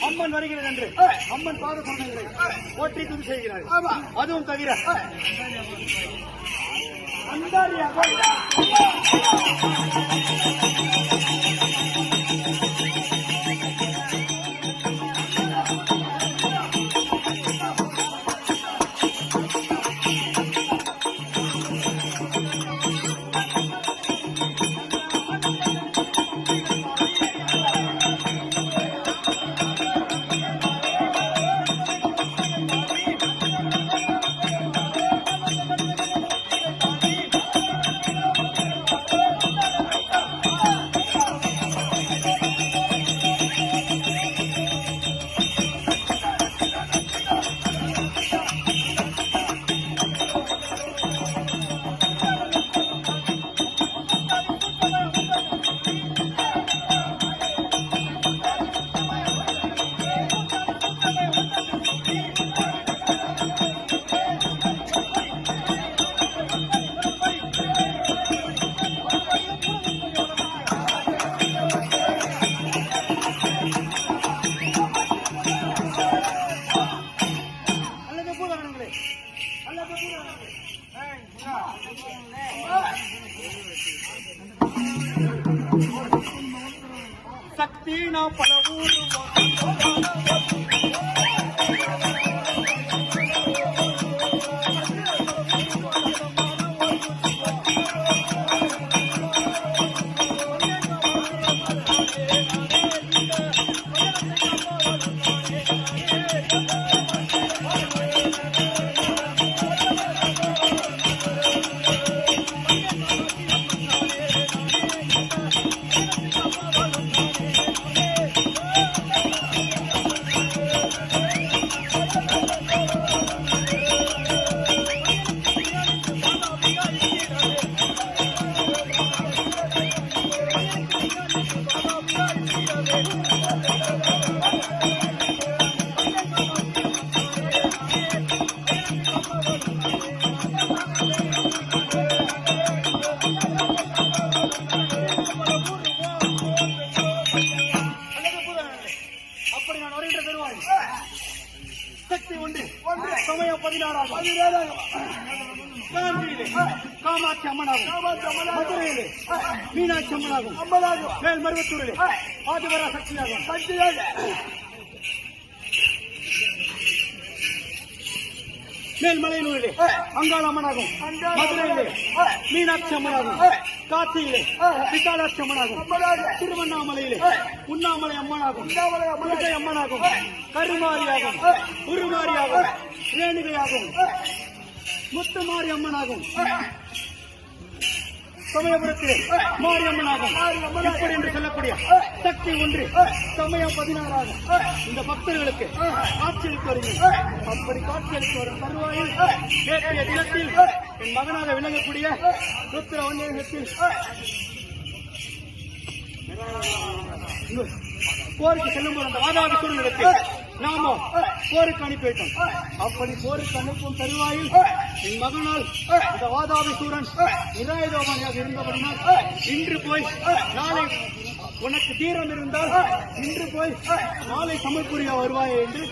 அம்மன் வருகிறது என்று அம்மன் பாத சொன்னங்களை போற்றி துதி செய்கிறார். அதுவும் தவிர சக்தி நாம் பல சக்தி ஒன்று சமயம் 16 காமாட்சி அம்மனாகும், மதுரையிலே மீனாட்சி அம்மனாகும், மேல்மருவத்தூரிலே ஆதிவரா சக்தியாகும், மேல்மலையனூரிலே அங்காள அம்மனாகும், மதுரையிலே மீனாட்சி அம்மனாகும், காட்சியிலே விசாலாட்சி அம்மனாகும், திருவண்ணாமலையிலே உண்ணாமலை அம்மனாகும், முருகை அம்மனாகும், கருமாரியாகும், உருமாரியாகும், ரேணுகையாகும், முத்துமாரி அம்மனாகும், சமயபுரத்திலே மாரியம்மனாகும், இப்படி என்று சொல்லக்கூடிய சக்தி ஒன்று சமயம் 16 இந்த பக்தர்களுக்கு காட்சியளித்து வருகிறது. அப்படி காட்சியளித்து வரும் தருவாயில் நேற்றைய தினத்தில் என் மகனாக விளங்கக்கூடிய ருத்ர வன்னியத்தில் போருக்கு செல்லும் போது அந்த வாதாபி சூழலுக்கு நாம போருக்கு அனுப்பி வைத்தோம். அப்படி போருக்கு அனுப்பும் தருவாயில் என் மகனால் இந்த வாதாபி சூரன் நிராயுதபாணியாக இருந்தபடினால் இன்று போய் நாளை உனக்கு தீரம் இருந்தால் இன்று போய் நாளை சமர்புரியா வருவாயே என்று